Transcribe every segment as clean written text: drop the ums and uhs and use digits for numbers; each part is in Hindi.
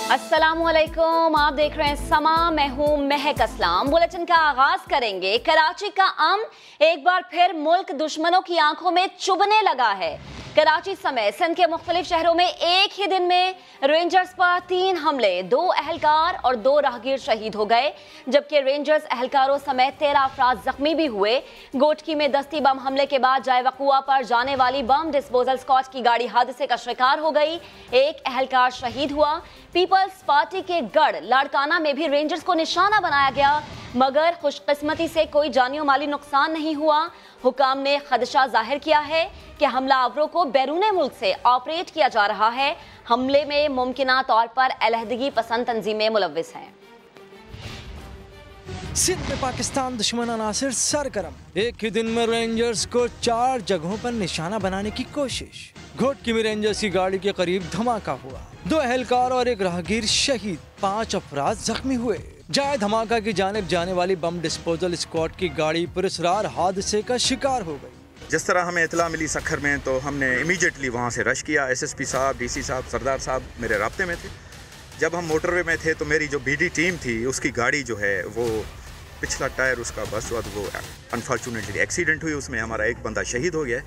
अस्सलामुअलैकुम, आप देख रहे हैं समा। मैं हूं महक असलाम। बुलेटिन का आगाज करेंगे। कराची का एक बार फिर मुल्क दुश्मनों की आंखों में चुभने लगा है। कराची समेत सिंध के मुख्तलिफ शहरों में एक ही दिन में रेंजर्स पर 3 हमले, 2 अहलकार और 2 राहगीर शहीद हो गए, जबकि रेंजर्स अहलकारों समेत 13 अफराद जख्मी भी हुए। गोटकी में दस्ती बम हमले के बाद जाए वकुआ पर जाने वाली बम डिस्पोजल स्क्वाड की गाड़ी हादसे का शिकार हो गई, 1 अहलकार शहीद हुआ। पीपल्स पार्टी के गढ़ लाड़काना में भी रेंजर्स को निशाना बनाया गया, मगर खुशकिस्मती से कोई जानी और माली नुकसान नहीं हुआ। हुकाम ने खदशा जाहिर किया है कि हमलावरों को बैरूने मुल्क से ऑपरेट किया जा रहा है। हमले में मुमकिना तौर पर अलहदगी पसंद तंजीमें मुलव्विस हैं। सिंध में पाकिस्तान दुश्मन अनासिर सरगर्म, एक ही दिन में रेंजर्स को 4 जगहों पर निशाना बनाने की कोशिश। घोटकी में रेंजर्स की गाड़ी के करीब धमाका हुआ, 2 अहलकार और 1 राहगीर शहीद, 5 अफराद जख्मी हुए। जाए धमाका की जानिब जाने वाली बम डिस्पोजल स्क्वाड की गाड़ी पुरस्रार हादसे का शिकार हो गई। जिस तरह हमें इतला मिली सखर में, तो हमने इमीडिएटली वहाँ से रश किया। SSP साहब, DC साहब, सरदार साहब मेरे राब्ते में थे। जब हम मोटरवे में थे तो मेरी जो BD टीम थी, उसकी गाड़ी जो है वो पिछला टायर उसका बस हुआ, तो वो अनफॉर्चुनेटली एक्सीडेंट हुई। उसमें हमारा 1 बंदा शहीद हो गया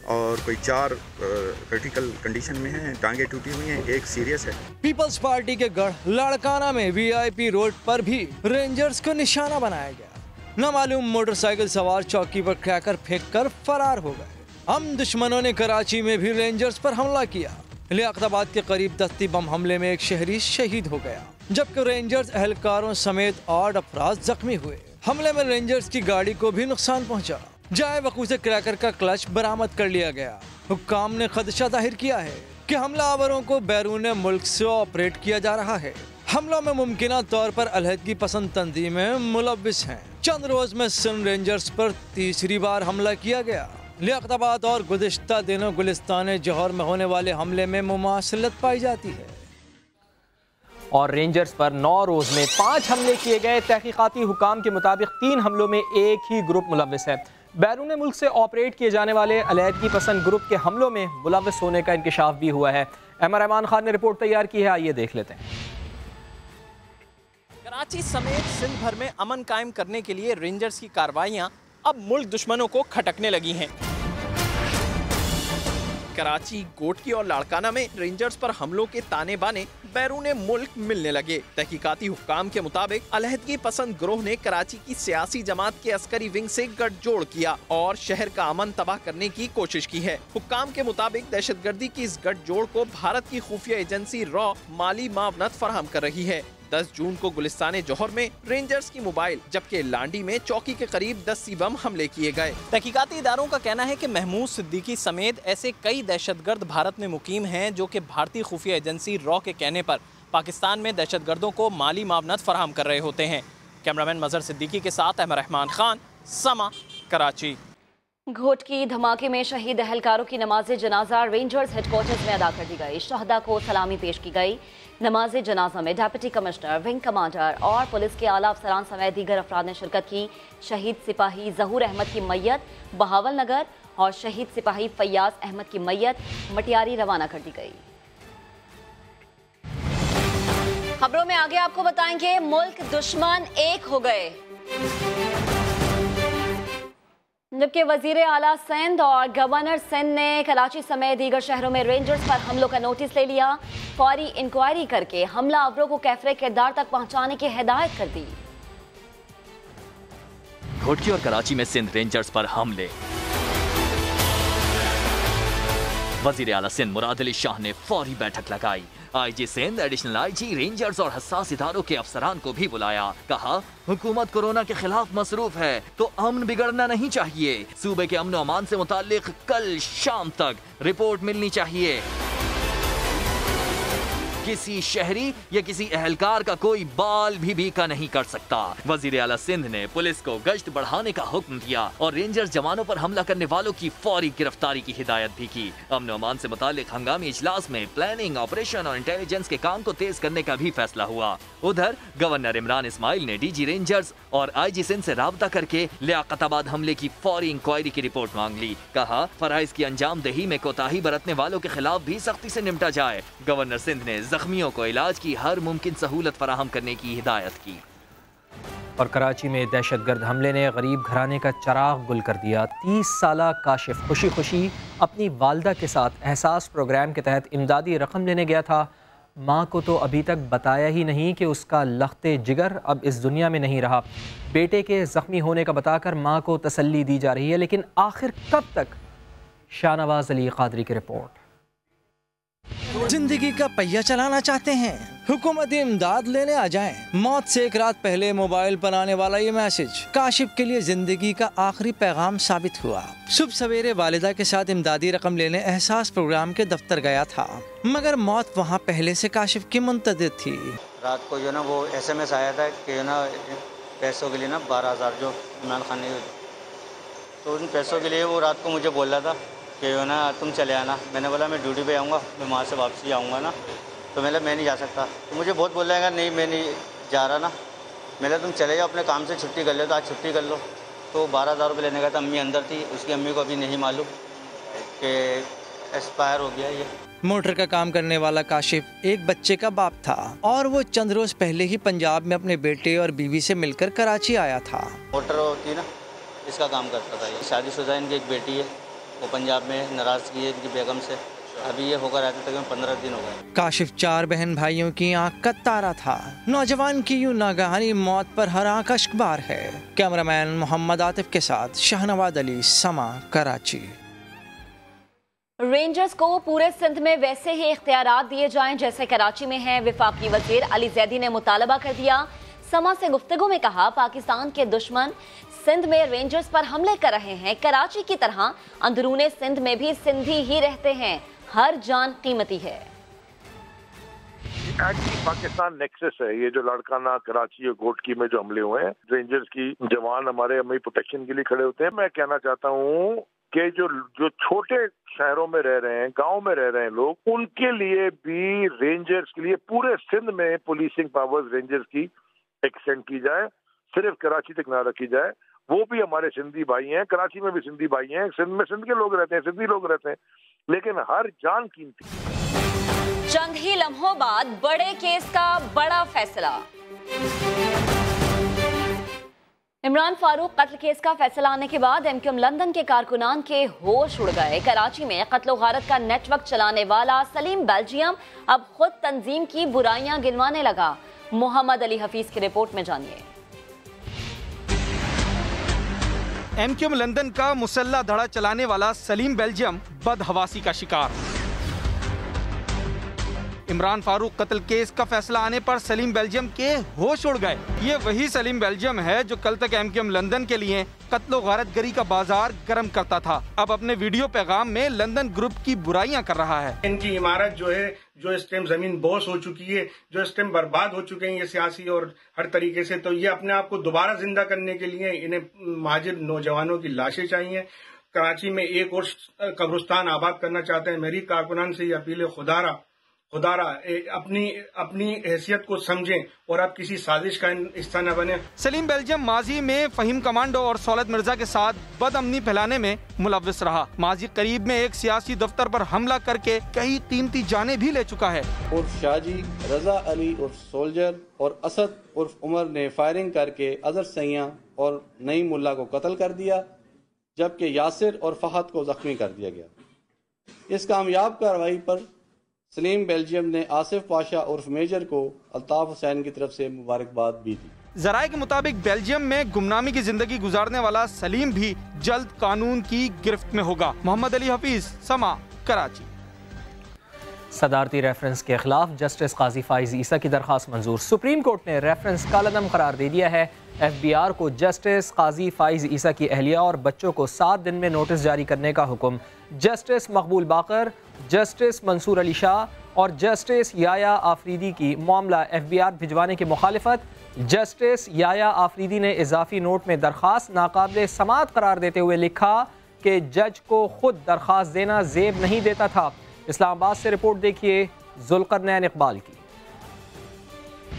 और कोई 4 क्रिटिकल कंडीशन में हैं, टांगे टूटी हुई हैं, 1 सीरियस है। पीपल्स पार्टी के गढ़ लाड़काना में VIP रोड पर भी रेंजर्स को निशाना बनाया गया। नामालूम मोटरसाइकिल सवार चौकी पर क्रैकर फेंककर फरार हो गए। हम दुश्मनों ने कराची में भी रेंजर्स पर हमला किया। लियाकताबाद के करीब दस्ती बम हमले में 1 शहरी शहीद हो गया, जबकि रेंजर्स अहलकारों समेत 8 अफराद जख्मी हुए। हमले में रेंजर्स की गाड़ी को भी नुकसान पहुंचा। जाए वकू से क्रैकर का क्लच बरामद कर लिया गया। हुक्काम ने खदशा जाहिर किया है कि हमलावरों को बैरून मुल्क से ऑपरेट किया जा रहा है। हमलों में मुमकिना तौर पर अलहदगी पसंद तंजीमें मुलव्विस हैं। चंद रोज में सिंध रेंजर्स पर तीसरी बार हमला किया गया। लियाकताबाद और गुज़िश्ता दिनों गुलिस्तान जौहर में होने वाले हमले में मुमासिलत पाई जाती है। और रेंजर्स पर 9 रोज में 5 हमले किए गए। तहकीकाती हुकाम के मुताबिक 3 हमलों में एक ही ग्रुप मुलव्विस है। बैरून मुल्क से ऑपरेट किए जाने वाले अलहदगी पसंद ग्रुप के हमलों में मुलव्विस होने का इंकशाफ भी हुआ है। अहमद रहमान खान ने रिपोर्ट तैयार की है, आइए देख लेते हैं। कराची समेत सिंध भर में अमन कायम करने के लिए रेंजर्स की कार्रवाइयां अब मुल्क दुश्मनों को खटकने लगी हैं। कराची, गोटकी और लाड़काना में रेंजर्स पर हमलों के ताने बाने बैरून मुल्क मिलने लगे। तहकीकाती हुक्काम के मुताबिक अलहदगी पसंद गिरोह ने कराची की सियासी जमात के अस्करी विंग से गठजोड़ किया और शहर का अमन तबाह करने की कोशिश की है। हुक्काम के मुताबिक दहशतगर्दी की इस गठजोड़ को भारत की खुफिया एजेंसी रॉ माली मावनत फराहम कर रही है। 10 जून को गुलिस्तान जौहर में रेंजर्स की मोबाइल, जबकि लांडी में चौकी के करीब 10 बम हमले किए गए। तहकीकाती इदारों का कहना है कि महमूद सिद्दीकी समेत ऐसे कई दहशतगर्द भारत में मुकीम हैं जो कि भारतीय खुफिया एजेंसी रॉ के कहने पर पाकिस्तान में दहशतगर्दों को माली मावनत फराहम कर रहे होते हैं। कैमरामैन मजहर सिद्दीकी के साथ अहमद रहमान खान, समा, कराची। घोटकी धमाके में शहीद अहलकारों की नमाज जनाजा रेंजर्स हेडक्वार्टर्स में अदा कर दी गई। शहदा को सलामी पेश की गई। नमाज जनाजा में डिप्टी कमिश्नर, विंग कमांडर और पुलिस के आला अफसरान समेत दीगर अफराद ने शिरकत की। शहीद सिपाही जहूर अहमद की मैयत बहावल नगर और शहीद सिपाही फैयाज अहमद की मैयत मटियारी रवाना कर दी गई। खबरों में आगे आपको बताएंगे, मुल्क दुश्मन एक हो गए, जबकि वजीर आला सिंध और गवर्नर सिंध ने कराची समेत दीगर शहरों में रेंजर्स पर हमलों का नोटिस ले लिया। फौरी इंक्वायरी करके हमलावरों को कैफरे किरदार तक पहुंचाने की हिदायत कर दी। घोटकी और कराची में सिंध रेंजर्स पर हमले। वजीर आला सिंध मुराद अली शाह ने फौरी बैठक लगाई। IG Sindh, additional IG, rangers और हसास इदारों के अफसरान को भी बुलाया। कहा, हुकूमत कोरोना के खिलाफ मसरूफ है तो अमन बिगड़ना नहीं चाहिए। सूबे के अमन और अमान से मुताल्लिक कल शाम तक रिपोर्ट मिलनी चाहिए। किसी शहरी या किसी अहलकार का कोई बाल भी बीका नहीं कर सकता। वजीर आला सिंध ने पुलिस को गश्त बढ़ाने का हुक्म दिया और रेंजर्स जवानों पर हमला करने वालों की फौरी गिरफ्तारी की हिदायत भी की। अमन अमान से मुतालिक हंगामी इजलास में प्लानिंग, ऑपरेशन और इंटेलिजेंस के काम को तेज करने का भी फैसला हुआ। उधर गवर्नर इमरान इस्माइल ने DG रेंजर्स और IG सिंध से राब्ता करके लियाकताबाद हमले की फौरी इंक्वायरी की रिपोर्ट मांग ली। कहा, फराइज की अंजाम दही में कोताही बरतने वालों के खिलाफ भी सख्ती से निपटा जाए। गवर्नर सिंध ने जख्मियों को इलाज की हर मुमकिन सहूलत फराहम करने की हिदायत की। और कराची में दहशतगर्द हमले ने गरीब घराने का चिराग गुल कर दिया। 30 साला काशिफ खुशी खुशी अपनी वालदा के साथ एहसास प्रोग्राम के तहत इमदादी रकम लेने गया था। माँ को तो अभी तक बताया ही नहीं कि उसका लख्ते जिगर अब इस दुनिया में नहीं रहा। बेटे के ज़ख्मी होने का बताकर माँ को तसल्ली दी जा रही है, लेकिन आखिर कब तक? शाहनवाज अली कादरी की रिपोर्ट। जिंदगी का पहिया चलाना चाहते हैं, हुकूमती इमदाद लेने आ जाएं। मौत से एक रात पहले मोबाइल पर आने वाला ये मैसेज काशिफ के लिए जिंदगी का आखिरी पैगाम साबित हुआ। सुबह सवेरे वालिदा के साथ इमदादी रकम लेने एहसास प्रोग्राम के दफ्तर गया था, मगर मौत वहाँ पहले से काशिफ की मुंतज़िर थी। रात को जो ना वो SMS आया था कि ना पैसों के लिए ना 12,000 जो इमरान खान ने, तो उन पैसों के लिए वो रात को मुझे बोल रहा था कि ना तुम चले आना। मैंने बोला मैं ड्यूटी पे आऊँगा, मैं वहाँ से वापसी आऊँगा ना, तो मैं नहीं जा सकता। तो मुझे बहुत बोल रहा है नहीं मैं नहीं जा रहा ना। मैंने तुम चले जाओ अपने काम से, छुट्टी कर लो, तो आज छुट्टी कर लो। तो 12,000 रुपये लेने का था। अम्मी अंदर थी, उसकी अम्मी को अभी नहीं मालूम कि एक्सपायर हो गया ये। मोटर का काम करने वाला काशिफ एक बच्चे का बाप था और वो चंद रोज पहले ही पंजाब में अपने बेटे और बीवी से मिलकर कराची आया था। मोटर होती है ना, इसका काम करता था ये। शादीशुदा इनकी एक बेटी है, वो पंजाब में नाराज़गी है इनकी बेगम से। अभी ये होकर आते तकरीबन 15 दिन हो गए। काशिफ 4 बहन भाइयों की आंख का तारा था। नौजवान की यूं नागहानी मौत पर हर आंख अश्कबार है। कैमरामैन मोहम्मद आतिफ के साथ शाहनवाज अली, समा, कराची। रेंजर्स को पूरे सिंध में वैसे ही इख्तियारात दिए जाएं जैसे कराची में है। वफाकी वजीर अली जैदी ने मुतालबा कर दिया। समा से गुफ्तगू में कहा, पाकिस्तान के दुश्मन सिंध में रेंजर्स पर हमले कर रहे हैं। कराची की तरह अंदरूने सिंध में भी सिंधी ही रहते हैं। हर जान कीमती है। पाकिस्तान नेक्सस है ये, जो लाड़काना, कराची और गोटकी में जो हमले हुए हैं, रेंजर्स की जवान हमारे हमें प्रोटेक्शन के लिए खड़े होते हैं। मैं कहना चाहता हूँ कि जो छोटे शहरों में रह रहे हैं, गांव में रह रहे हैं लोग, उनके लिए भी रेंजर्स के लिए पूरे सिंध में पुलिसिंग पावर्स रेंजर्स की एक्सटेंड की जाए, सिर्फ कराची तक ना रखी जाए। वो भी हमारे सिंधी भाई हैं, कराची में भी सिंधी भाई हैं, सिंध में सिंध के लोग रहते हैं, सिंधी लोग रहते हैं, लेकिन हर जान कीमती। चंद ही लम्हों बाद बड़े केस का बड़ा फैसला। इमरान फारूक कत्ल केस का फैसला आने के बाद MQM लंदन के कारकुनान के होश उड़ गए। कराची में कत्लो गारत का नेटवर्क चलाने वाला सलीम बेल्जियम अब खुद तंजीम की बुराइयां गिनवाने लगा। मोहम्मद अली हफीज की रिपोर्ट में जानिए। MQM लंदन का मुसल्ला धड़ा चलाने वाला सलीम बेल्जियम बदहवासी का शिकार। इमरान फारूक कत्ल केस का फैसला आने पर सलीम बेल्जियम के होश उड़ गए। ये वही सलीम बेल्जियम है जो कल तक MQM लंदन के लिए कत्लो गारतगरी का बाजार गर्म करता था। अब अपने वीडियो पैगाम में लंदन ग्रुप की बुराइयां कर रहा है। इनकी इमारत जो है, जो इस टाइम जमीन बोस हो चुकी है, जो इस टाइम बर्बाद हो चुके हैं ये सियासी और हर तरीके से, तो ये अपने आप को दोबारा जिंदा करने के लिए इन्हें महाजिर नौजवानों की लाशें चाहिए। कराची में एक और कब्रिस्तान आबाद करना चाहते हैं। मेरी कारकुनान से ये अपील है, खुदारा अपनी हैसियत को समझें और आप किसी साजिश का हिस्सा न बने। सलीम बेल्जियम माजी में फहीम कमांडो और सौलत मिर्जा के साथ बदअमनी फैलाने में मुलव्विस रहा। माजी करीब में एक सियासी दफ्तर पर हमला करके कई कीमती जानें भी ले चुका है। उर्फ शाहजी, रजा अली उर्फ सोल्जर और असद उर्फ उमर ने फायरिंग करके अजहर सैया और नईम मुल्ला को कत्ल कर दिया, जबकि यासिर और फहद को जख्मी कर दिया गया। इस कामयाब कार्रवाई पर सलीम बेल्जियम ने आसिफ पाशा उर्फ मेजर को अल्ताफ हुसैन की तरफ से मुबारकबाद भी दी। जराये के मुताबिक बेल्जियम में गुमनामी की जिंदगी गुजारने वाला सलीम भी जल्द कानून की गिरफ्त में होगा। मोहम्मद अली हफीज, समा, कराची। सदारती रेफरेंस के खिलाफ जस्टिस काजी फाइज ईसा की दरख्वास्त मंजूर। सुप्रीम कोर्ट ने रेफरेंस कालअदम करार दे दिया है। FBI को जस्टिस काजी फाइज ईसा की अहलिया और बच्चों को 7 दिन में नोटिस जारी करने का हुक्म। जस्टिस मकबूल बाकर, जस्टिस मंसूर अली शाह और जस्टिस याया आफरीदी की मामला FBI भिजवाने की मुखालिफत। जस्टिस याया आफरीदी ने इजाफी नोट में दरख्वास्त नाकाबिल समाअत करार देते हुए लिखा कि जज को खुद दरख्वास्त देना जेब नहीं देता था। इस्लामाबाद से रिपोर्ट देखिए जुल्करनैन इकबाल की।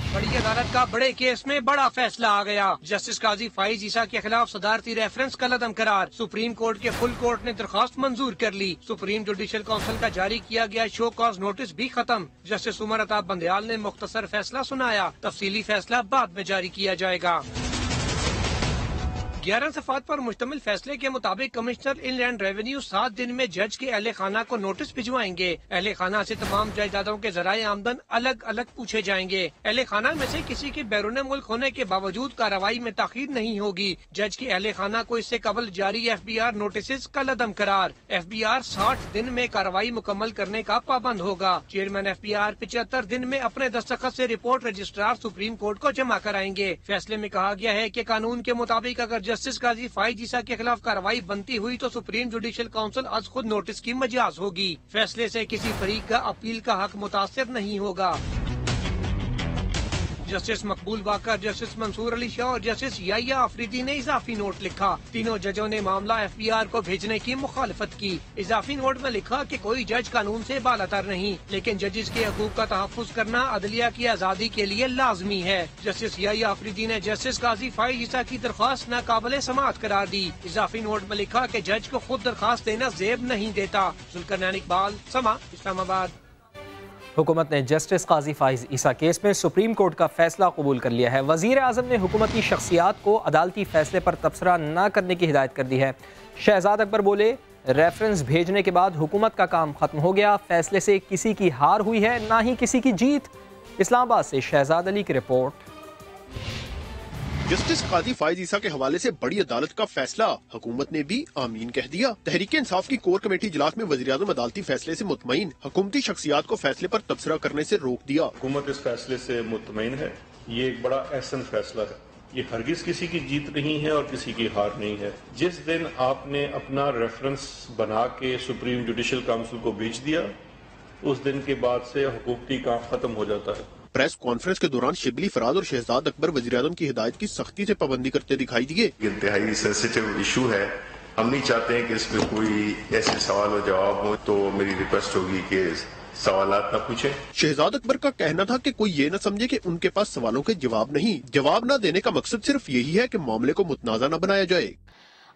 बड़ी अदालत का बड़े केस में बड़ा फैसला आ गया। जस्टिस काजी फाइज ईसा के खिलाफ सदारती रेफरेंस का लदम करार। सुप्रीम कोर्ट के फुल कोर्ट ने दरख्वास्त मंजूर कर ली। सुप्रीम जुडिशल काउंसिल का जारी किया गया शो कॉज नोटिस भी खत्म। जस्टिस उमर अताब बंदयाल ने मुख्तसर फैसला सुनाया। तफसीली फैसला बाद में जारी किया जाएगा। 11 सफ़ात पर मुश्तमिल फैसले के मुताबिक कमिश्नर इनलैंड रेवेन्यू 7 दिन में जज के अहले खाना को नोटिस भिजवाएंगे। अहले खाना से तमाम जायदादों के जराए आमदन अलग अलग पूछे जाएंगे। अहले खाना में से किसी के बैरून मुल्क होने के बावजूद कार्रवाई में ताखीर नहीं होगी। जज के अहले खाना को इससे कबल जारी FBR नोटिस का लदम करार। FBR 60 दिन में कार्रवाई मुकम्मल करने का पाबंद होगा। चेयरमैन FBR 75 दिन में अपने दस्तखत से रिपोर्ट रजिस्ट्रार सुप्रीम कोर्ट को जमा कराएंगे। फैसले में कहा गया है कि कानून के मुताबिक अगर जस्टिस काजी फाइज ईसा के खिलाफ कार्रवाई बनती हुई तो सुप्रीम जुडिशल काउंसिल आज खुद नोटिस की मजाज होगी। फैसले से किसी फरीक का अपील का हक मुतासिर नहीं होगा। जस्टिस मकबूल वाकर, जस्टिस मंसूर अली शाह और जस्टिस याया अफरीदी ने इजाफी नोट लिखा। तीनों जजों ने मामला FBR को भेजने की मुखालफत की। इजाफी नोट में लिखा कि कोई जज कानून से बालातर नहीं, लेकिन जजेस के हकूक का तहफ्फुज करना अदलिया की आजादी के लिए लाजमी है। जस्टिस याया अफरीदी ने जस्टिस काजी फाइज ईसा की दरख्वास्त नाकाबिले समाअत करार दी। इजाफी नोट में लिखा कि जज को खुद दरख्वास्त देना ज़ेब नहीं देता। जुल्करनैन इकबाल, समा, इस्लामाबाद। हुकूमत ने जस्टिस काजी फाइज ईसा केस में सुप्रीम कोर्ट का फैसला कबूल कर लिया है। वज़ीर आज़म ने हुकूमती शख्सियात को अदालती फैसले पर तबसरा न करने की हिदायत कर दी है। शहजाद अकबर बोले, रेफरेंस भेजने के बाद हुकूमत का काम खत्म हो गया। फैसले से किसी की हार हुई है, ना ही किसी की जीत। इस्लामाबाद से शहजाद अली की रिपोर्ट। जस्टिस काजी फाइज ईसा के हवाले से बड़ी अदालत का फैसला, हुकूमत ने भी आमीन कह दिया। तहरीक इंसाफ की कोर कमेटी इजलास में वज़ीर-ए-आज़म अदालती फैसले से मुतमईन, हुकूमती शख्सियात को फैसले पर तबसरा करने से रोक दिया। हुकूमत इस फैसले से मुतमईन है। ये एक बड़ा अहसन फैसला है। ये हरगिज किसी की जीत नहीं है और किसी की हार नहीं है। जिस दिन आपने अपना रेफरेंस बना के सुप्रीम जुडिशल काउंसिल को भेज दिया, उस दिन के बाद से हुकूमती काम खत्म हो जाता है। प्रेस कॉन्फ्रेंस के दौरान शिबली फराज और शहजाद अकबर वज़ीर-ए-आज़म की हिदायत की सख्ती से पाबंदी करते दिखाई दिए। इंतहाई सेंसिटिव इशू है, हम नहीं चाहते हैं कि इसमें कोई ऐसे सवाल और जवाब हो, तो मेरी रिक्वेस्ट होगी कि सवालात न पूछें। शहजाद अकबर का कहना था कि कोई ये न समझे कि उनके पास सवालों के जवाब नहीं। जवाब न देने का मकसद सिर्फ यही है कि मामले को मुतनाज़ा न बनाया जाए।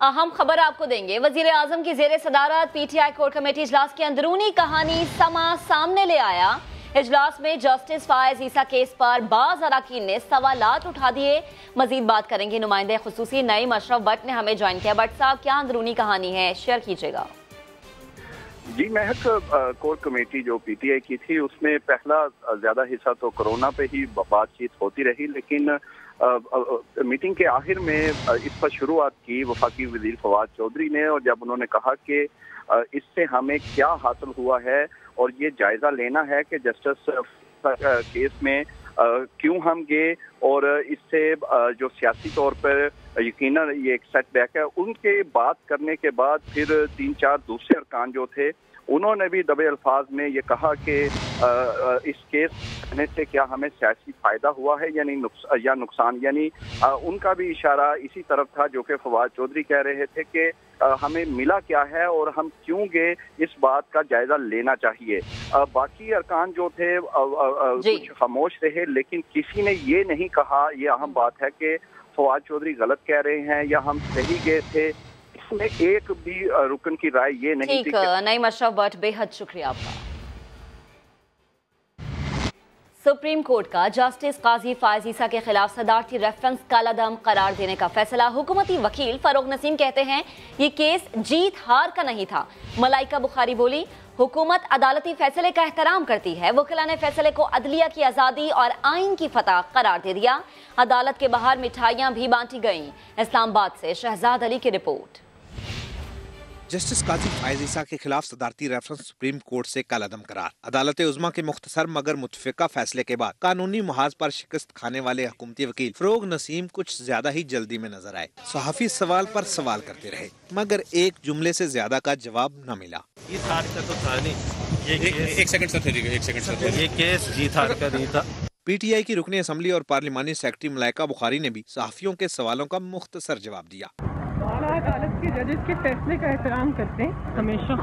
अहम खबर आपको देंगे। वजीर आजम की जेर सदारत PTI कोर कमेटी इजलास की अंदरूनी कहानी समा सामने ले आया। इजलास में जस्टिस फाइज ईसा केस पर बाज़ अराकीन ने सवालात उठा दिए। मजीद बात करेंगे नुमाइंदे खुसूसी नईम अशरफ भट्ट ने हमें ज्वाइन किया। भट्ट साहब, क्या अंदरूनी कहानी है, शेयर कीजिएगा। जी महक, कोर कमेटी जो PTI की थी उसमें पहला ज्यादा हिस्सा तो कोरोना पे ही बातचीत होती रही, लेकिन मीटिंग के आखिर में इस पर शुरुआत की वफाकी वजीर फवाद चौधरी ने, और जब उन्होंने कहा कि इससे हमें क्या हासिल हुआ है और ये जायजा लेना है कि जस्टिस केस में क्यों हम गए और इससे जो सियासी तौर पर यकीनन ये एक सेटबैक है, उनके बात करने के बाद फिर 3-4 दूसरे अरकान जो थे उन्होंने भी दबे अल्फाज में ये कहा कि इस केस करने से क्या हमें सियासी फायदा हुआ है या नुकसान, यानी उनका भी इशारा इसी तरफ था जो कि फवाद चौधरी कह रहे थे कि हमें मिला क्या है और हम क्यों गए, इस बात का जायजा लेना चाहिए। बाकी अरकान जो थे कुछ खामोश रहे, लेकिन किसी ने ये नहीं कहा, ये अहम बात है कि फवाद चौधरी गलत कह रहे हैं या हम सही गए थे। इसमें एक भी रुकन की राय ये नहीं थी। नईम अशरफ भट्ट, बेहद शुक्रिया आपका। सुप्रीम कोर्ट का जस्टिस काजी फाइज ईसा के खिलाफ सदारती रेफरेंस कालादम करार देने का फैसला। हुकूमती वकील फरोग नसीम कहते हैं ये केस जीत हार का नहीं था। मलाइका बुखारी बोली, हुकूमत अदालती फैसले का एहतराम करती है। वकीला ने फैसले को अदलिया की आज़ादी और आइन की फतह करार दे दिया। अदालत के बाहर मिठाइयां भी बांटी गईं। इस्लामाबाद से शहजाद अली की रिपोर्ट। जस्टिस काजी फाइज ईसा के खिलाफ सदारती रेफरेंस सुप्रीम कोर्ट से कालादम करार। अदालत उज़्मा के मुख्तसर मगर मुतफ़िका फैसले के बाद कानूनी मुहाज पर शिकस्त खाने वाले हुकूमती वकील फरोग नसीम कुछ ज्यादा ही जल्दी में नजर आए। सहाफी सवाल पर सवाल करते रहे, मगर एक जुमले से ज्यादा का जवाब न मिला। जीत हार का तो था नहीं। एक सेकंड सर, ये केस जीत हार का नहीं था। PTI की रुकनी असम्बली और पार्लिमानी सेक्रेटरी मलाइका बुखारी ने भी सहाफियों के सवालों का मुख्तसर जवाब दिया। अदालत के जजेस के फैसले का एहतराम करते हैं, हमेशा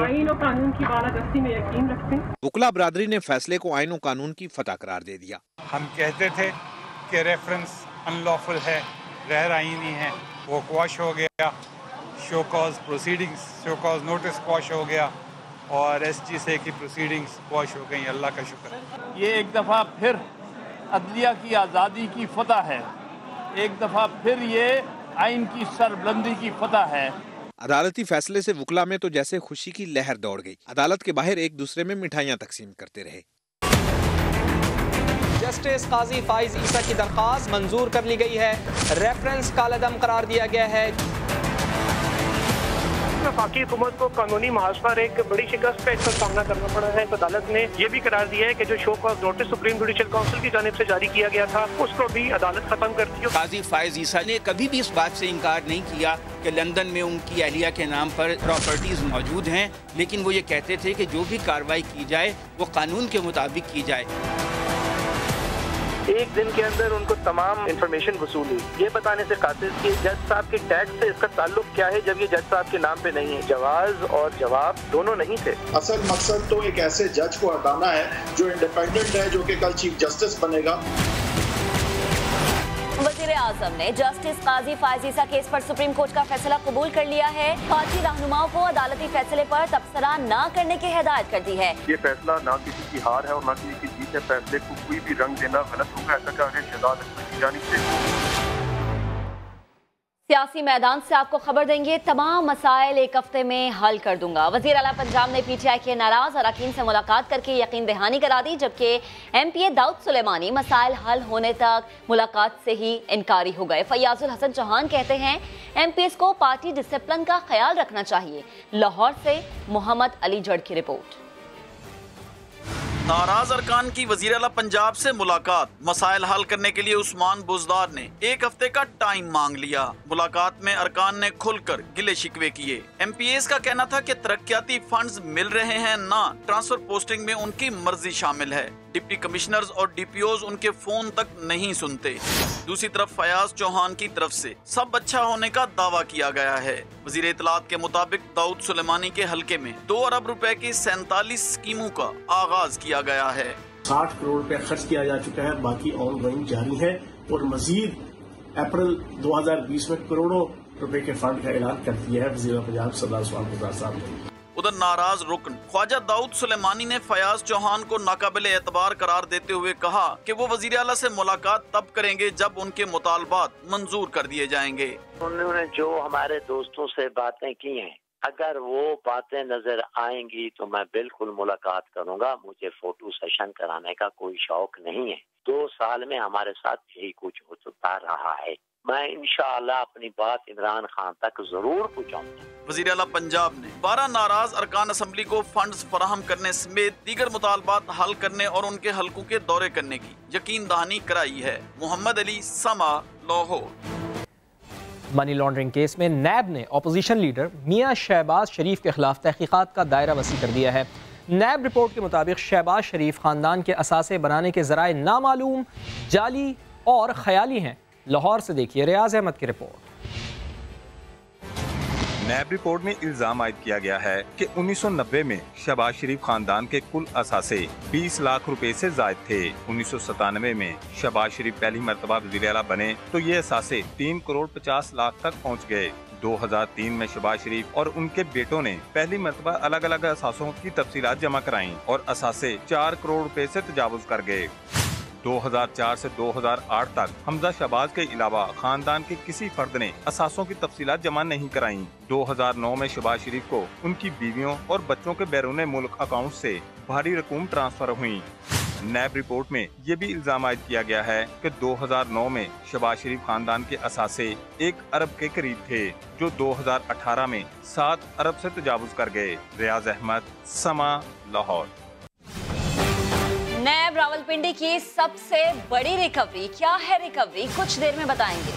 आईन और कानून की बालादस्ती में यकीन रखते हैं। वकला बरादरी ने फैसले को आईन और कानून की फतह करार दे दिया। हम कहते थे कि रेफरेंस अनलॉफुल है, गैर आईनी है, वो क्वाश हो गया। Show cause proceedings, show cause notice quash हो गया और SGC की प्रोसीडिंग्स क्वाश हो गई। अल्लाह का शुक्र है। ये एक दफ़ा फिर अदलिया की आज़ादी की फतह है, एक दफ़ा फिर ये आइन की सरबुलंदी की फतह है। अदालती फैसले से वकला में तो जैसे खुशी की लहर दौड़ गई। अदालत के बाहर एक दूसरे में मिठाइयाँ तकसीम करते रहे। जस्टिस काजी फाइज ईसा की दरख्वास्त मंजूर कर ली गई है। रेफरेंस कालअदम करार दिया गया है। वफाकी हुकूमत को कानूनी महाज पर एक बड़ी शिकस्त का इसका सामना करना पड़ा है। अदालत ने यह भी करार दिया है कि जो show cause notice supreme judicial council की जानिब से जारी किया गया था उसको भी अदालत खत्म कर दी। काजी फाइज ईसा ने कभी भी इस बात से इनकार नहीं किया कि लंदन में उनकी अहलिया के नाम पर प्रॉपर्टीज मौजूद हैं, लेकिन वो ये कहते थे कि जो भी कार्रवाई की जाए वो कानून के मुताबिक की जाए। एक दिन के अंदर उनको तमाम इंफॉर्मेशन वसूली, ये बताने से कासिर कि जज साहब के टैक्स से इसका ताल्लुक क्या है जब ये जज साहब के नाम पे नहीं है। जवाब और जवाब दोनों नहीं थे। असल मकसद तो एक ऐसे जज को हटाना है जो इंडिपेंडेंट है, जो कि कल चीफ जस्टिस बनेगा। वज़ीर आज़म ने जस्टिस काजी फाइज ईसा केस पर सुप्रीम कोर्ट का फैसला कबूल कर लिया है। पार्टी रहनुमाओं को अदालती फैसले पर तबसरा न करने की हिदायत कर दी है। ये फैसला ना किसी की हार है और ना किसी की जीत है। फैसले को कोई भी रंग देना गलत होगा, ऐसा कहा गया शहजाद अख्तर की जानिब से। सियासी मैदान से आपको खबर देंगे, तमाम मसाइल एक हफ्ते में हल कर दूंगा। वज़ीर आला पंजाब ने PTI के नाराज अरकान से मुलाकात करके यकीन दहानी करा दी, जबकि MPA दाऊद सुलेमानी मसाइल हल होने तक मुलाकात से ही इनकारी हो गए। फयाजुल हसन चौहान कहते हैं MPs को पार्टी डिसिप्लिन का ख्याल रखना चाहिए। लाहौर से मोहम्मद अली जड़ की रिपोर्ट। नाराज अरकान की वज़ीर आला पंजाब से मुलाकात, मसाइल हल करने के लिए उस्मान बुज़दार ने एक हफ्ते का टाइम मांग लिया। मुलाकात में अरकान ने खुलकर गिले शिकवे किए। MPAs का कहना था कि तरक्याती फंड्स मिल रहे हैं ना ट्रांसफर पोस्टिंग में उनकी मर्जी शामिल है। डिप्टी कमिश्नर्स और DPOs उनके फोन तक नहीं सुनते। दूसरी तरफ फयाज चौहान की तरफ से सब अच्छा होने का दावा किया गया है। वज़ीर इत्तलात के मुताबिक दाऊद सुलेमानी के हलके में 2 अरब रुपए की 47 स्कीमों का आगाज किया गया है। 60 करोड़ रुपया खर्च किया जा चुका है, बाकी ऑनगोइंग जारी है और मजीद अप्रैल 2020 में करोड़ों रुपए के फंड का ऐलान कर दिया है वज़ीर पंजाब सरदार उस्मान बुज़दार साहब ने। उधर नाराज रुकन ख्वाजा दाऊद सुलेमानी ने फयाज चौहान को नाकाबिल एतबार करार देते हुए कहा कि वो वज़ीर आला से मुलाकात तब करेंगे जब उनके मुतालबात मंजूर कर दिए जाएंगे। उन्होंने जो हमारे दोस्तों से बातें की हैं, अगर वो बातें नजर आएंगी तो मैं बिल्कुल मुलाकात करूंगा। मुझे फोटो सेशन कराने का कोई शौक नहीं है। 2 साल में हमारे साथ यही कुछ होता रहा है। मैं इंशाअल्लाह अपनी बात इमरान खान तक जरूर पहुंचाऊंगा। वज़ीर आला पंजाब ने 12 नाराज अरकान असम्बली को फंड्स फराहम करने समेत दीगर मुतालबात हल करने और उनके हलकों के दौरे करने की यकीन दहानी कराई है। मोहम्मद अली, समा, लाहौर। मनी लॉन्ड्रिंग केस में नैब ने अपोजिशन लीडर मियां शहबाज शरीफ के खिलाफ तहकीकात का दायरा वसी कर दिया है। नैब रिपोर्ट के मुताबिक शहबाज शरीफ खानदान के असासे बनाने के जराए नामालूम, जाली और ख्याली हैं। लाहौर से देखिए रियाज अहमद की रिपोर्ट। नैब रिपोर्ट में इल्जाम आयद किया गया है कि 1990 में शहबाज शरीफ खानदान के कुल असासे 20 लाख रुपए से जायद थे। 1997 में शहबाज शरीफ पहली मरतबा वज़ीर आला बने तो ये असासे 3 करोड़ 50 लाख तक पहुँच गए। 2003 में शहबाज शरीफ और उनके बेटों ने पहली मरतबा अलग अलग असासों की तफसीलात जमा कराईं और असासे 4 करोड़ रुपए से तजावुज कर गए। 2004 से 2008 तक हमजा शहबाज के अलावा खानदान के किसी फर्द ने असासों की तफसीलात जमा नहीं कराईं। 2009 में शहबाज शरीफ को उनकी बीवियों और बच्चों के बैरून मुल्क अकाउंट से भारी रकूम ट्रांसफर हुई। नैब रिपोर्ट में ये भी इल्जाम आयद किया गया है कि 2009 में शहबाज शरीफ खानदान के असासे 1 अरब के करीब थे, जो 2018 में 7 अरब से तजावुज कर गए। रियाज अहमद, समा, लाहौर। नैब रावलपिंडी की सबसे बड़ी रिकवरी क्या है? रिकवरी कुछ देर में बताएंगे।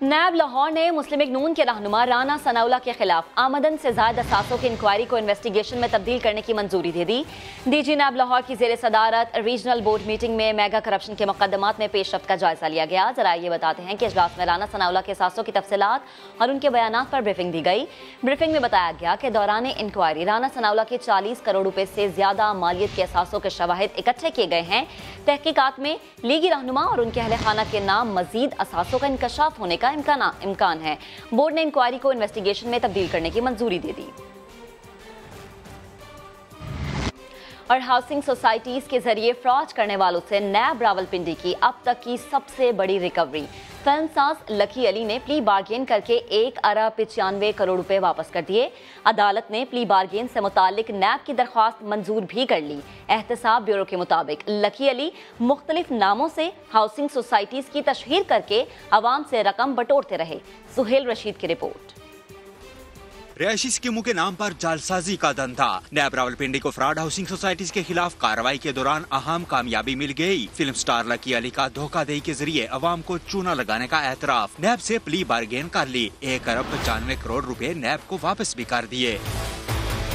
नैब लाहौर ने मुस्लिम लीग नून के रहनुमा राना सनाउल्लाह के खिलाफ आमदन से ज्यादा असासों की इंक्वायरी को इन्वेस्टिगेशन में तब्दील करने की मंजूरी दे दी। डीजी नैब लाहौर की जेर सदारत रीजनल बोर्ड मीटिंग में मेगा करप्शन के मुकदमात में पेशरफ्त का जायजा लिया गया। जरा ये बताते हैं कि इजलास में राना सनाउल्लाह के असासों की तफसीलात और उनके बयानात पर ब्रीफिंग दी गई। ब्रीफिंग में बताया गया कि दौरान इंक्वायरी राना सनाउल्लाह के 40 करोड़ रुपए से ज्यादा मालियत के असासों के शवाहिद इकट्ठे किए गए हैं। तहकीकात में लीगी रहनुमा और उनके अहले खाना के नाम मजीद असासों का इंकशाफ होने का इम्कान है। बोर्ड ने इंक्वायरी को इन्वेस्टिगेशन में तब्दील करने की मंजूरी दे दी। और हाउसिंग सोसाइटीज के जरिए फ्रॉड करने वालों से नैब रावलपिंडी की अब तक की सबसे बड़ी रिकवरी। फिल्मसाज लकी अली ने प्ली बार्गेन करके 1 अरब 95 करोड़ रुपए वापस कर दिए। अदालत ने प्ली बार्गेन से मुतालिक नैब की दरख्वास्त मंजूर भी कर ली। एहतसाब ब्यूरो के मुताबिक लकी अली मुख्तलिफ नामों से हाउसिंग सोसाइटीज की तशहीर करके आवाम से रकम बटोरते रहे। सुहेल रशीद की रिपोर्ट। रिहायशी स्कीमों के नाम पर जालसाजी का धंधा। नैब रावलपिंडी को फ्रॉड हाउसिंग सोसाइटीज के खिलाफ कार्रवाई के दौरान अहम कामयाबी मिल गई। फिल्म स्टार लकी अली का धोखाधड़ी के जरिए अवाम को चूना लगाने का एतराफ। नैब से प्ली बार्गेन कर ली। 1 अरब 95 करोड़ रुपए नैब को वापस भी कर दिए।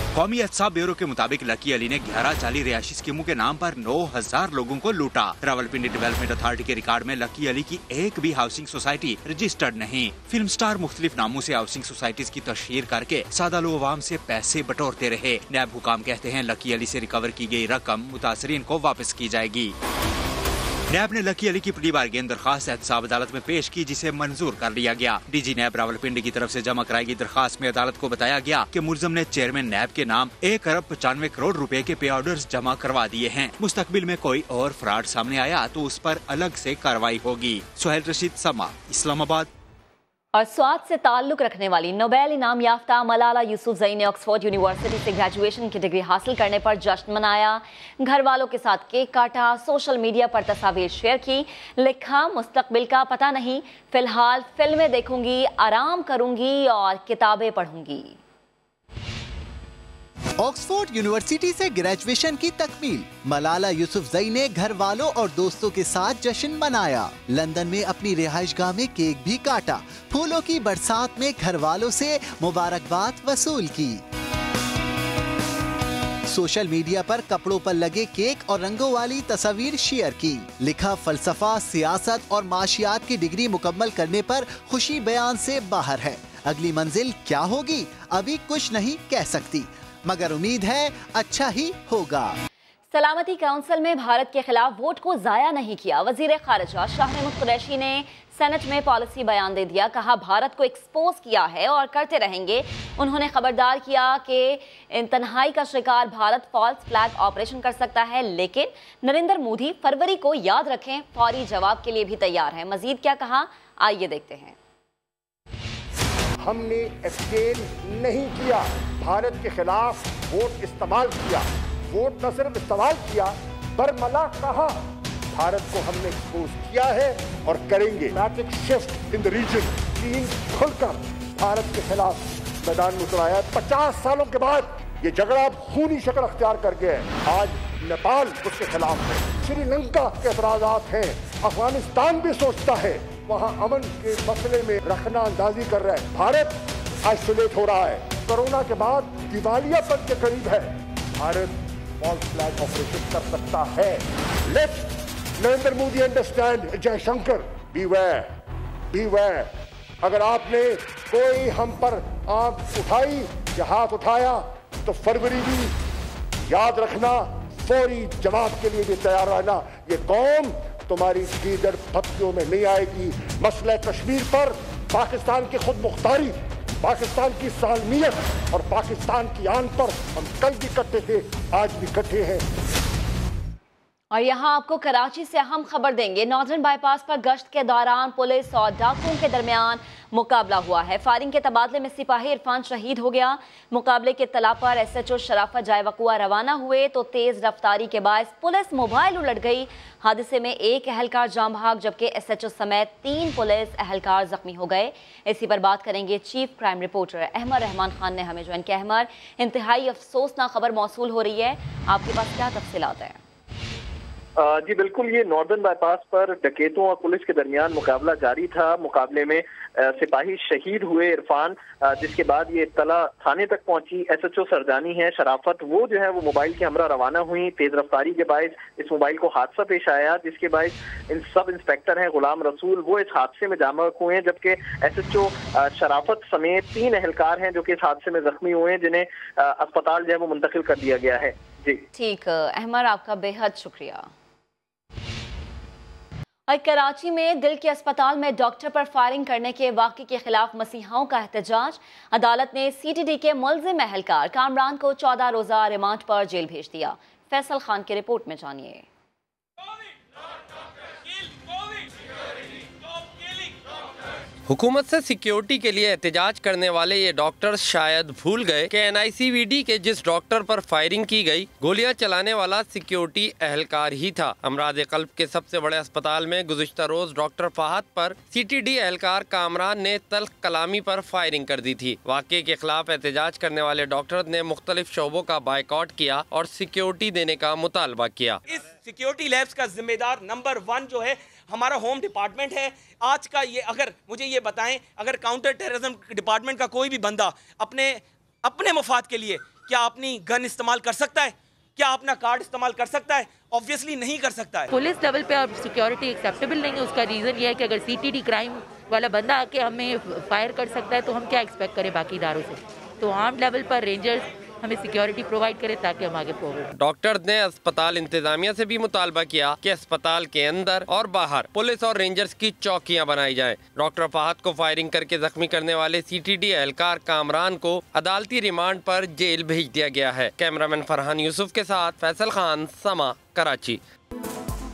कौमी एहतसाब ब्यूरो के मुताबिक लकी अली ने 11 जाली रिहायशी स्कीमों के नाम पर 9000 लोगों को लूटा। रावलपिंडी डेवलपमेंट अथॉरिटी के रिकॉर्ड में लकी अली की एक भी हाउसिंग सोसाइटी रजिस्टर्ड नहीं। फिल्म स्टार मुख्तलिफ नामों से हाउसिंग सोसाइटीज की तशहीर करके सादा लोग अवाम से पैसे बटोरते रहे। नैब हुकाम कहते हैं लकी अली से रिकवर की गई रकम मुतासरीन को वापस की जाएगी। नैब ने लकी अली की प्ली बार्गेन दरखास्त एहतसाब अदालत में पेश की, जिसे मंजूर कर लिया गया। डीजी नैब रावलपिंडी की तरफ से जमा कराई गई दरखास्त में अदालत को बताया गया कि मुलजम ने चेयरमैन नैब के नाम 1 अरब 95 करोड़ रुपए के पे ऑर्डर्स जमा करवा दिए हैं। मुस्तकबिल में कोई और फ्रॉड सामने आया तो उस पर अलग से कार्रवाई होगी। सुहेल रशीद, समा, इस्लामाबाद। और स्वाद से ताल्लुक रखने वाली नोबेल इनाम याफ्ता मलाला यूसुफजई ने ऑक्सफोर्ड यूनिवर्सिटी से ग्रेजुएशन की डिग्री हासिल करने पर जश्न मनाया। घर वालों के साथ केक काटा, सोशल मीडिया पर तस्वीर शेयर की, लिखा मुस्तकबिल का पता नहीं, फिलहाल फिल्में देखूंगी, आराम करूंगी और किताबें पढ़ूंगी। ऑक्सफोर्ड यूनिवर्सिटी से ग्रेजुएशन की तकमील, मलाला यूसुफजई ने घर वालों और दोस्तों के साथ जश्न मनाया। लंदन में अपनी रिहाइशगाह में केक भी काटा, फूलों की बरसात में घर वालों से मुबारकबाद वसूल की। सोशल मीडिया पर कपड़ों पर लगे केक और रंगों वाली तस्वीर शेयर की, लिखा फलसफा, सियासत और माशियात की डिग्री मुकम्मल करने पर खुशी बयान से बाहर है। अगली मंजिल क्या होगी अभी कुछ नहीं कह सकती, मगर उम्मीद है अच्छा ही होगा। सलामती काउंसिल में भारत के खिलाफ वोट को जाया नहीं किया। वजीर खारिजा शाह महमूद कुरैशी ने सेनेट में पॉलिसी बयान दे दिया, कहा भारत को एक्सपोज किया है और करते रहेंगे। उन्होंने खबरदार किया कि तन्हाई का शिकार भारत फॉल्स फ्लैग ऑपरेशन कर सकता है, लेकिन नरेंद्र मोदी फरवरी को याद रखें फौरी जवाब के लिए भी तैयार है। मजीद क्या कहा, आइए देखते हैं। हमने एक्सचेंज नहीं किया, भारत के खिलाफ वोट इस्तेमाल किया। वोट न सिर्फ इस्तेमाल किया, बरमला कहा। भारत को हमने एक्सपोज किया है और करेंगे। Dramatic shift in the region, Cheen खुलकर भारत के खिलाफ मैदान में उतराया। 50 सालों के बाद ये झगड़ा अब खूनी शक्ल अख्तियार कर गया है। आज नेपाल उसके खिलाफ है, श्रीलंका के एतराजात हैं, अफगानिस्तान भी सोचता है वहाँ अमन के मसले में रखना अंदाजी कर रहा है। भारत आइसोलेट हो रहा है, कोरोना के बाद दिवालियापन के करीब है। भारत फॉल्स फ्लैग ऑपरेशन कर सकता है। Let's Narendra Modi understand, Jaishankar beware. अगर आपने कोई हम पर आंख उठाई या हाथ उठाया तो फरवरी भी याद रखना, फौरी जवाब के लिए भी तैयार रहना। ये कौम तुम्हारी गीदड़ पत्तियों में नहीं आएगी। मसला कश्मीर पर पाकिस्तान की खुद मुख्तारी, पाकिस्तान की सालमियत और पाकिस्तान की आन पर हम कल भी इकट्ठे थे, आज भी इकट्ठे हैं। और यहाँ आपको कराची से अहम खबर देंगे। नॉर्दर्न बाईपास पर गश्त के दौरान पुलिस और डाकुओं के दरमियान मुकाबला हुआ है। फायरिंग के तबादले में सिपाही इरफान शहीद हो गया। मुकाबले के तला पर SHO शराफत जाए वकुआ रवाना हुए तो तेज रफ्तारी के बायस पुलिस मोबाइल उलट गई। हादसे में एक अहलकार जाम भाग, जबकि SHO समेत 3 पुलिस अहलकार जख्मी हो गए। इसी पर बात करेंगे chief crime reporter Ahmar Rahman Khan ने हमें ज्वाइन किया। अहमर, इंतहाई अफसोसनाक खबर मौसूल हो रही है, आपके पास क्या तफसीलात हैं? जी बिल्कुल, ये नॉर्दर्न बाईपास पर डकैतों और पुलिस के दरमियान मुकाबला जारी था। मुकाबले में सिपाही शहीद हुए इरफान, जिसके बाद ये इत्तला थाने तक पहुंची। SHO सरदानी है शराफत, वो जो है वो मोबाइल के हमरा रवाना हुई। तेज रफ्तारी के बायस इस मोबाइल को हादसा पेश आया, जिसके बायस इन सब इंस्पेक्टर हैं गुलाम रसूल, वो इस हादसे में जामक हुए हैं, जबकि SHO शराफत समेत 3 एहलकार हैं जो कि इस हादसे में जख्मी हुए हैं, जिन्हें अस्पताल जो है वो मुंतकिल कर दिया गया है। जी ठीक, अहमद आपका बेहद शुक्रिया। और कराची में दिल के अस्पताल में डॉक्टर पर फायरिंग करने के वाक़े के खिलाफ मसीहाओं का एहतजाज। अदालत ने CTD के मुल्ज़िम एहलकार कामरान को 14 रोज़ा रिमांड पर जेल भेज दिया। फैसल खान की रिपोर्ट में जानिए। हुकूमत से सिक्योरिटी के लिए एहतजाज करने वाले ये डॉक्टर शायद भूल गए कि NICVD के जिस डॉक्टर पर फायरिंग की गई, गोलियां चलाने वाला सिक्योरिटी एहलकार ही था। अमराज कल्ब के सबसे बड़े अस्पताल में गुज़िश्ता रोज डॉक्टर फहद पर CTD एहलकार कामरान ने तल्ख कलामी पर फायरिंग कर दी थी। वाक़े के खिलाफ एहतजाज करने वाले डॉक्टर ने मुख्तलिफ शोबों का बायकॉट किया और सिक्योरिटी देने का मुतालबा किया। इस सिक्योरिटी लैब्स का जिम्मेदार नंबर 1 जो है हमारा होम डिपार्टमेंट है। आज का ये, अगर मुझे ये बताएं, अगर काउंटर टेररिज्म डिपार्टमेंट का कोई भी बंदा अपने मफाद के लिए क्या अपनी गन इस्तेमाल कर सकता है? क्या अपना कार्ड इस्तेमाल कर सकता है? ऑब्वियसली नहीं कर सकता है। पुलिस लेवल पे अब सिक्योरिटी एक्सेप्टेबल नहीं है। उसका रीज़न ये है कि अगर CTD क्राइम वाला बंदा आके हमें फायर कर सकता है तो हम क्या एक्सपेक्ट करें बाकी इदारों से। तो आर्म लेवल पर रेंजर्स हमें सिक्योरिटी प्रोवाइड करे ताकि हम आगे फॉरवर्ड। डॉक्टर ने अस्पताल इंतजामिया से भी मुतालबा किया कि अस्पताल के अंदर और बाहर पुलिस और रेंजर्स की चौकियां बनाई जाएं। डॉक्टर फहद को फायरिंग करके जख्मी करने वाले CTD एहलकार कामरान को अदालती रिमांड पर जेल भेज दिया गया है। कैमरामैन फरहान यूसुफ के साथ फैसल खान, समा, कराची।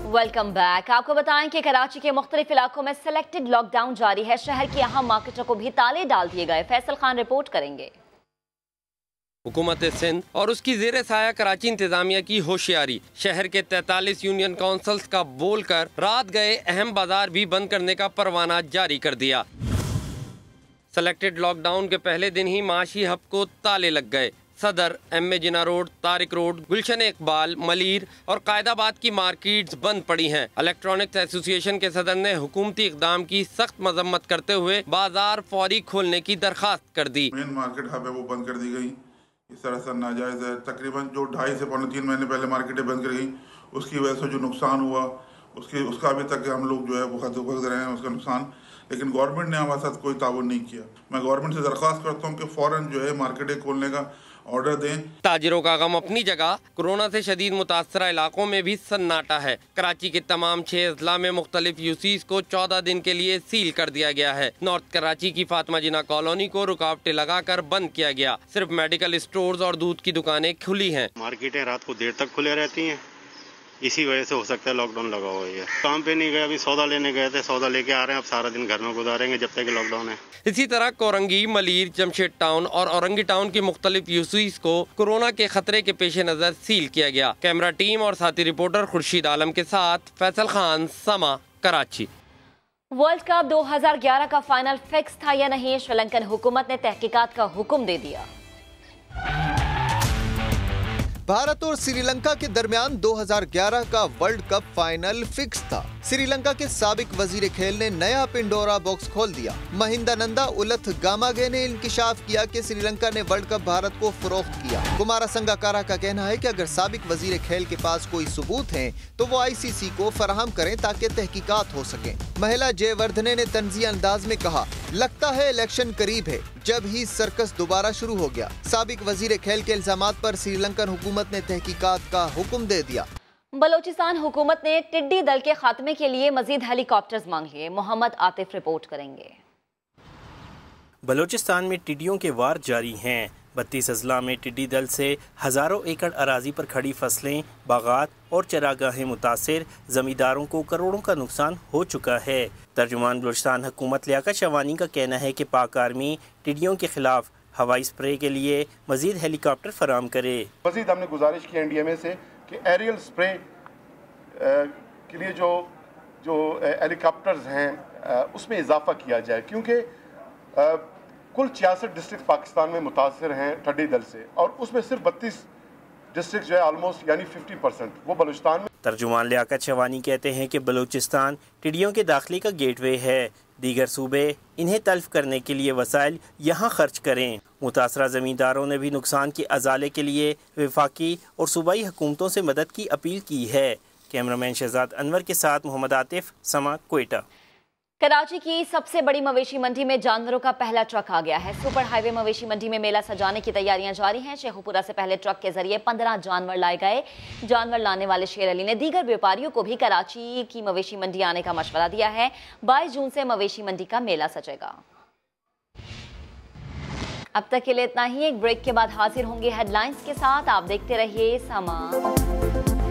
Welcome back. आपको बताएं कि कराची के मुख्तलिफ इलाकों में सिलेक्टेड लॉकडाउन जारी है। शहर की अहम मार्केटों को भी ताले डाल दिए गए। फैसल खान रिपोर्ट करेंगे। हुकूमत सिंध और उसकी ज़ेर साया कराची इंतजामिया की होशियारी, शहर के 43 यूनियन काउंसिल्स का बोलकर रात गए अहम बाजार भी बंद करने का परवाना जारी कर दिया। सेलेक्टेड लॉकडाउन के पहले दिन ही माशी हब को ताले लग गए। सदर, MA जिना रोड, तारिक रोड, गुलशन इकबाल, मलीर और कायदाबाद की मार्केट्स बंद पड़ी हैं। इलेक्ट्रॉनिक्स एसोसिएशन के सदर ने हुकूमती इकदाम की सख्त मजम्मत करते हुए बाजार फौरी खोलने की दरखास्त कर दी। मेन मार्केट हब है वो बंद कर दी गई। इस तरह से नाजायज़ है। तकरीबन जो 2.5 से 3 महीने पहले मार्केटें बंद कर गई, उसकी वजह से जो नुकसान हुआ उसका अभी तक हम लोग जो है वो भुगत रहे हैं उसका नुकसान। लेकिन गवर्नमेंट ने हमारे साथ कोई ताउन नहीं किया। मैं गवर्नमेंट से दरख्वास्त करता हूँ कि फ़ौरन जो है मार्केटें खोलने का ऑर्डर दें। ताजिरों का गम अपनी जगह, कोरोना से शदीद मुतासरा इलाकों में भी सन्नाटा है। कराची के तमाम 6 अजला में मुख्तलिफ यूसीज को 14 दिन के लिए सील कर दिया गया है। नॉर्थ कराची की फातिमा जिना कॉलोनी को रुकावटें लगाकर बंद किया गया। सिर्फ मेडिकल स्टोर्स और दूध की दुकानें खुली हैं। मार्केटें रात को देर तक खुले रहती हैं, इसी वजह से हो सकता है लॉकडाउन लगा हुआ है। काम पे नहीं गए, अभी सौदा लेने गए थे, सौदा लेके आ रहे हैं। अब सारा दिन घर में गुजारेंगे जब तक लॉकडाउन है। इसी तरह कोरंगी, मलीर, जमशेद टाउन और औरंगी टाउन की मुख्तलिफ यूसीज को कोरोना के खतरे के पेश नजर सील किया गया। कैमरा टीम और साथी रिपोर्टर खुर्शीद आलम के साथ फैसल खान, समा, कराची। वर्ल्ड कप 2011 का फाइनल फिक्स था या नहीं, श्रीलंकन हुकूमत ने तहकीकात का हुक्म दे दिया। भारत और श्रीलंका के दरमियान 2011 का वर्ल्ड कप फाइनल फिक्स था। श्रीलंका के साबिक वजीर खेल ने नया पिंडोरा बॉक्स खोल दिया। महिंदानंदा उलथ गामागे ने इंकिशाफ किया कि श्रीलंका ने वर्ल्ड कप भारत को फरोख्त किया। कुमारा संगाकारा का कहना है कि अगर साबिक वजीर खेल के पास कोई सबूत हैं तो वो ICC को फराहम करें ताकि तहकीकात हो सके। महिला जयवर्धने ने तंज़िया अंदाज में कहा, लगता है इलेक्शन करीब है, जब ही सर्कस दोबारा शुरू हो गया। साबिक वजीर खेल के इल्जामात पर श्रीलंकन हुकूमत ने तहकीकात का हुक्म दे दिया। बलोचिस्तान हुकूमत ने टिड्डी दल के खात्मे के लिए मजीद हेलीकॉप्टर्स मांग लिए। मोहम्मद आतिफ रिपोर्ट करेंगे। बलोचिस्तान में टिड्डियों के वार जारी हैं। 32 अजला में टिड्डी दल से हज़ारों एकड़ अराजी पर खड़ी फसलें, बागात और चरागाहें मुतासिर, जमींदारों को करोड़ों का नुकसान हो चुका है। तर्जुमान बलोचिस्तान हुकूमत लियाकत शवानी का कहना है कि पाक आर्मी टिड्डियों के खिलाफ हवाई स्प्रे के लिए मजीद हेलीकॉप्टर फराम करे। मजीद हमने गुजारिश की NDMA से कि एरियल स्प्रे के लिए जो हेलीकॉप्टर्स हैं उसमें इजाफा किया जाए, क्योंकि कुल 66 डिस्ट्रिक्ट पाकिस्तान में मुतासर हैं टिड्डी दल से और उसमें सिर्फ 32 डिस्ट्रिक्ट जो है ऑलमोस्ट यानी 50% वो बलूचिस्तान में। तर्जुमान लियाकत शवानी कहते हैं कि बलूचिस्तान टिड्डियों के दाखिले का गेटवे है। दीगर सूबे इन्हें तल्फ करने के लिए वसाइल यहाँ खर्च करें। मुतासरा ज़मींदारों ने भी नुकसान के अजाले के लिए वफाकी और सूबाई हुकूमतों से मदद की अपील की है। कैमरामैन शहजाद अनवर के साथ मोहम्मद आतिफ, समा, क्वेटा। कराची की सबसे बड़ी मवेशी मंडी में जानवरों का पहला ट्रक आ गया है। सुपर हाईवे मवेशी मंडी में मेला सजाने की तैयारियां जारी हैं। शेखुपुरा से पहले ट्रक के जरिए 15 जानवर लाए गए। जानवर लाने वाले शेर अली ने दीगर व्यापारियों को भी कराची की मवेशी मंडी आने का मशवरा दिया है। 22 जून से मवेशी मंडी का मेला सजेगा। अब तक के लिए इतना ही। एक ब्रेक के बाद हाजिर होंगे हेडलाइंस के साथ। आप देखते रहिए समा।